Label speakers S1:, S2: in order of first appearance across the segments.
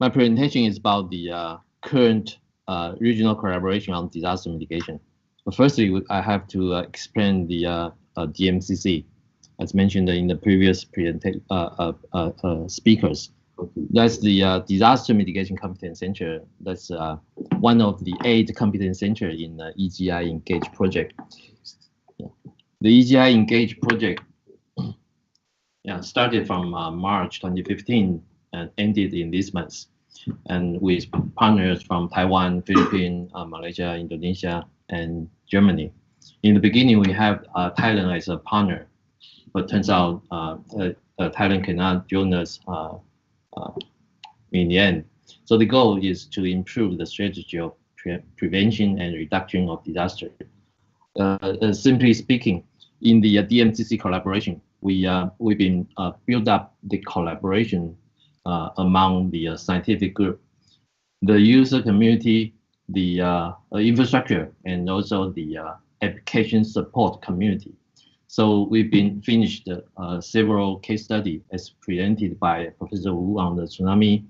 S1: My presentation is about the current regional collaboration on disaster mitigation. But firstly, I have to explain the DMCC, as mentioned in the previous speakers. That's the Disaster Mitigation Competence Center. That's one of the 8 competence centers in the EGI Engage project. Yeah. The EGI Engage project started from March 2015 and ended in this month, and with partners from Taiwan, Philippines, Malaysia, Indonesia, and Germany. In the beginning, we have Thailand as a partner, but turns out Thailand cannot join us in the end. So the goal is to improve the strategy of prevention and reduction of disaster. Simply speaking, in the DMCC collaboration, we've been build up the collaboration among the scientific group, the user community, the infrastructure, and also the application support community. So we've been finished several case studies as presented by Professor Wu on the tsunami,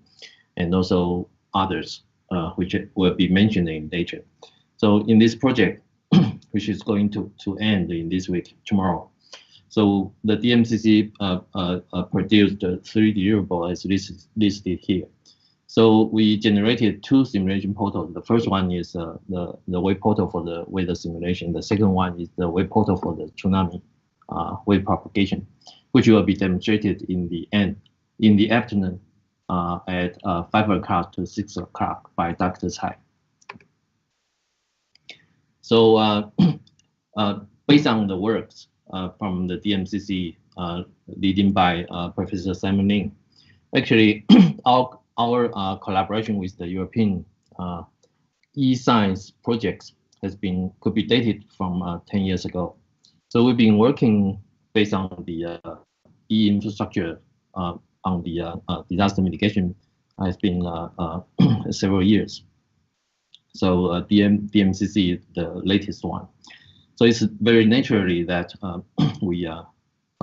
S1: and also others, which will be mentioned later. So in this project, which is going to end in this week, tomorrow. So the DMCC produced 3 deliverables as listed here. So we generated 2 simulation portals. The first one is the wave portal for the weather simulation. The second one is the wave portal for the tsunami wave propagation, which will be demonstrated in the afternoon at 5 o'clock to 6 o'clock by Dr. Tsai. So based on the works from the DMCC leading by Professor Simon Lin, actually our collaboration with the European e-science projects could be dated from 10 years ago. So we've been working based on the e-infrastructure on the disaster mitigation has been several years. So DMCC is the latest one. So it's very naturally that we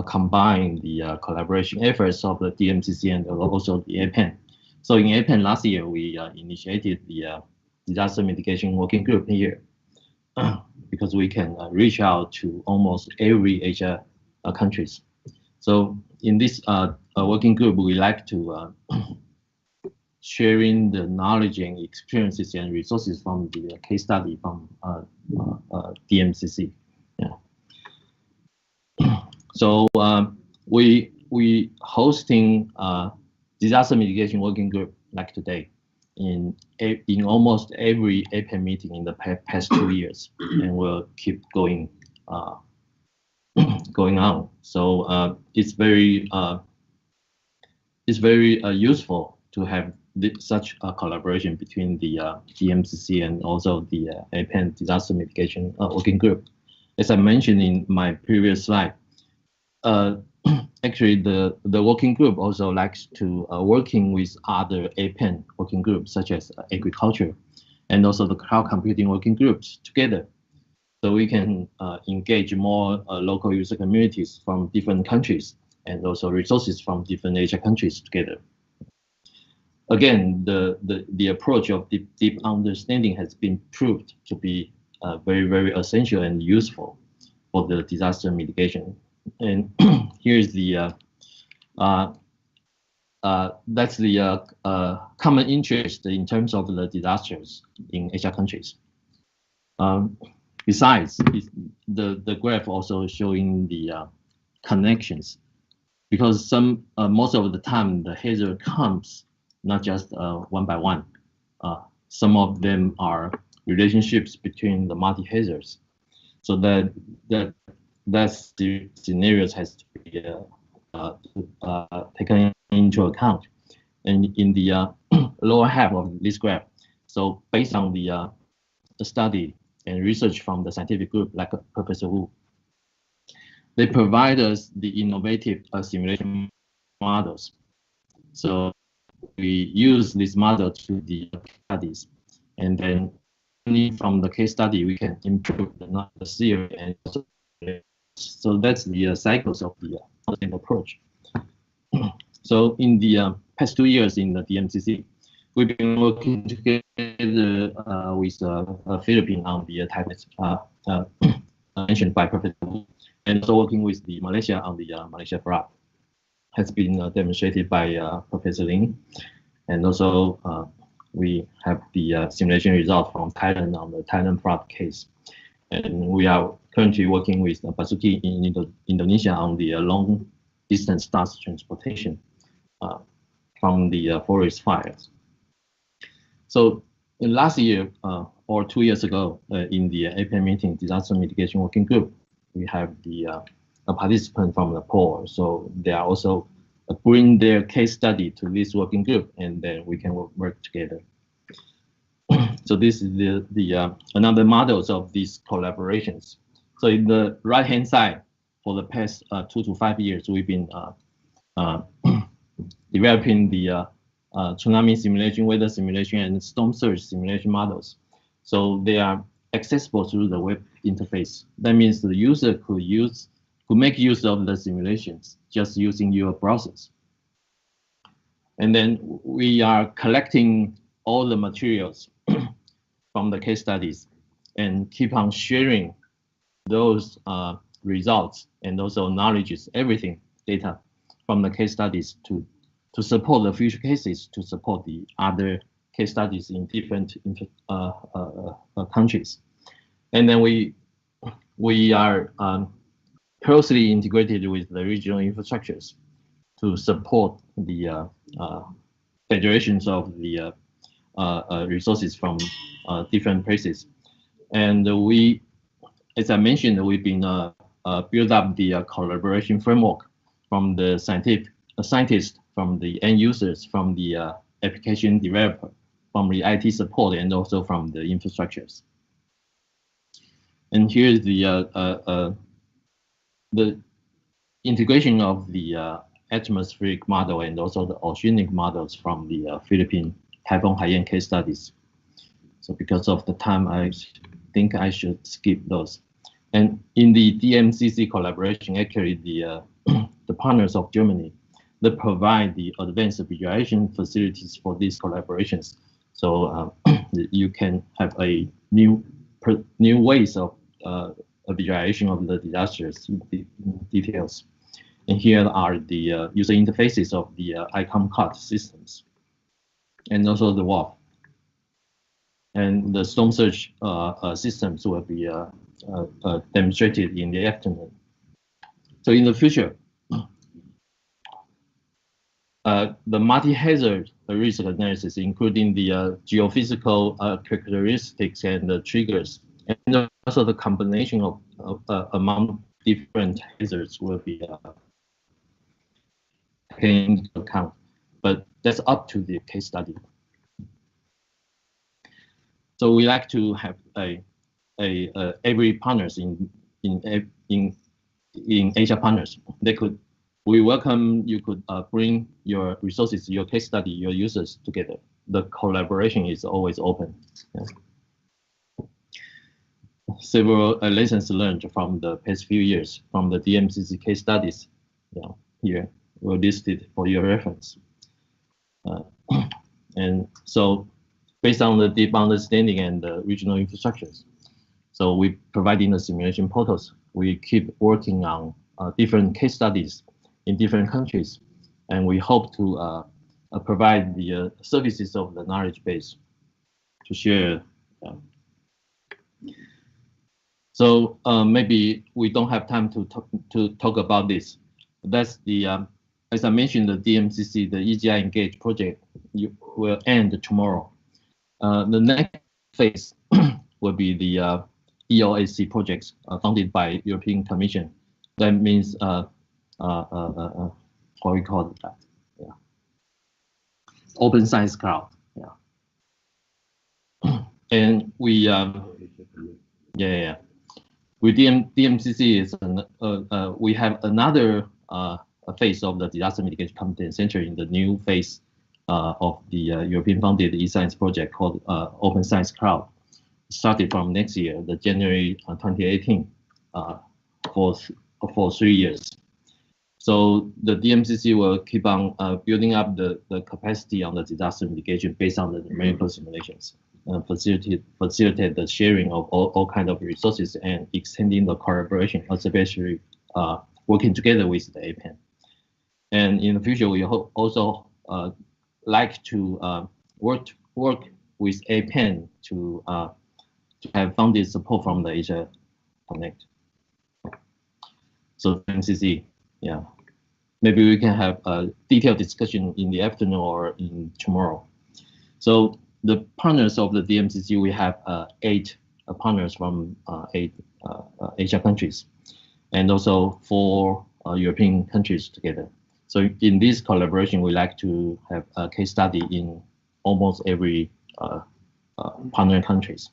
S1: combine the collaboration efforts of the DMCC and also the APEN. So in APEN last year, we initiated the disaster mitigation working group here because we can reach out to almost every Asia countries. So in this working group, we like to sharing the knowledge and experiences and resources from the case study from DMCC. Yeah. So we hosting disaster mitigation working group like today in almost every APEN meeting in the past 2 years, and we'll keep going on. So it's very useful to have such a collaboration between the DMCC and also the APEN disaster mitigation working group. As I mentioned in my previous slide, actually the working group also likes to working with other APEN working groups such as agriculture and also the cloud computing working groups together. So we can engage more local user communities from different countries and also resources from different Asia countries together. Again, the approach of deep understanding has been proved to be very, very essential and useful for the disaster mitigation. And here's the that's the common interest in terms of the disasters in Asia countries. Besides, the graph also showing the connections, because most of the time the hazard comes not just one by one. Some of them are relationships between the multi-hazards. So that scenarios has to be taken into account. And in the lower half of this graph, so based on the study and research from the scientific group like Professor Wu, they provide us the innovative simulation models. So we use this model to the studies, and then from the case study we can improve the theory, and so that's the cycles of the approach. So in the past 2 years in the DMCC, we've been working together with Philippines on the type mentioned by Professor Wu, and also working with the Malaysia on the Malaysia fraud has been demonstrated by Professor Lin, and also we have the simulation result from Thailand on the Thailand fraud case, and we are currently working with Basuki in Indonesia on the long distance dust transportation from the forest fires. So in last year or 2 years ago, in the APM meeting, disaster mitigation working group, we have the a participant from Nepal. So they are also bring their case study to this working group, and then we can work together. So this is the another models of these collaborations. So in the right-hand side, for the past 2 to 5 years, we've been developing the tsunami simulation, weather simulation, and storm surge simulation models. So they are accessible through the web interface. That means the user could make use of the simulations just using your browsers. And then we are collecting all the materials from the case studies and keep on sharing those results and also knowledges, everything, data from the case studies to support the future cases, to support the other case studies in different countries. And then we are closely integrated with the regional infrastructures to support the federations of the resources from different places. And we, as I mentioned, we've been build up the collaboration framework from the scientists, from the end users, from the application developer, from the IT support, and also from the infrastructures. And here's the integration of the atmospheric model and also the oceanic models from the Philippine Typhoon Haiyan case studies. So because of the time, I think I should skip those. And in the DMCC collaboration, actually the partners of Germany, they provide the advanced visualization facilities for these collaborations. So you can have a new ways of visualization of the disasters details. And here are the user interfaces of the ICOM card systems, and also the WAF. And the storm surge systems will be demonstrated in the afternoon. So in the future, the multi-hazard risk analysis, including the geophysical characteristics and the triggers, and also the combination of among different hazards will be taken into account. But that's up to the case study. So we like to have every partners in Asia partners. We welcome you could bring your resources, your case study, your users together. The collaboration is always open. Yeah. Several lessons learned from the past few years from the DMCC case studies. Yeah, here were listed for your reference. And so, based on the deep understanding and the regional infrastructures, so we providing the simulation portals. We keep working on different case studies in different countries, and we hope to provide the services of the knowledge base to share. So maybe we don't have time to talk about this. That's the as I mentioned, the DMCC, the EGI Engage project, will end tomorrow. The next phase will be the EOAC projects funded by European Commission. That means what we call that, yeah, Open Science Cloud, yeah. And we, with DMCC is we have another phase of the disaster mitigation competence center in the new phase of the European funded e-science project called Open Science Cloud, started from next year, the January 2018, for 3 years. So the DMCC will keep on building up the capacity on the disaster mitigation based on the numerical simulations, facilitate the sharing of all kinds of resources and extending the collaboration, especially working together with the APAN. And in the future, we also like to work with APAN to have funded support from the Asia Connect. So MCC, yeah, maybe we can have a detailed discussion in the afternoon or in tomorrow. So the partners of the DMCC, we have 8 partners from 8 Asia countries, and also 4 European countries together. So in this collaboration, we like to have a case study in almost every partner countries.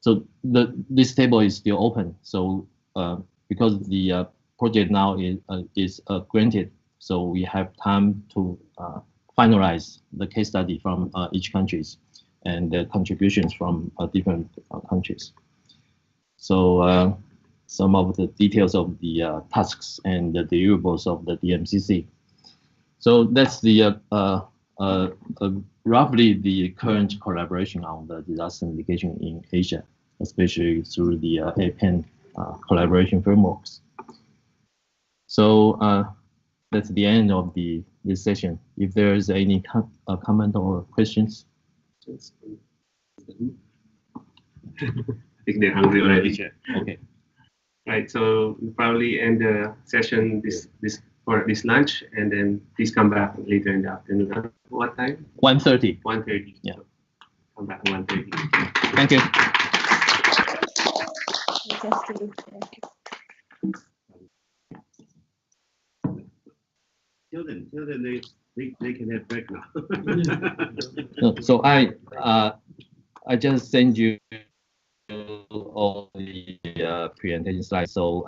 S1: So this table is still open. So because the project now is granted, so we have time to finalize the case study from each countries and the contributions from different countries. So some of the details of the tasks and the deliverables of the DMCC. So that's the roughly the current collaboration on the disaster mitigation in Asia, especially through the APAN collaboration frameworks. So that's the end of this session. If there is any comment or questions.
S2: I think they're hungry already, Chair.
S1: Okay.
S2: Right, so we'll probably end the session for this lunch, and then please come back later in the afternoon. What time?
S1: 1:30.
S2: 1:30.
S1: Yeah.
S2: So come back 1:30.
S1: Thank you.
S3: Tell them they can have break now.
S1: So I just send you all the presentation slides. So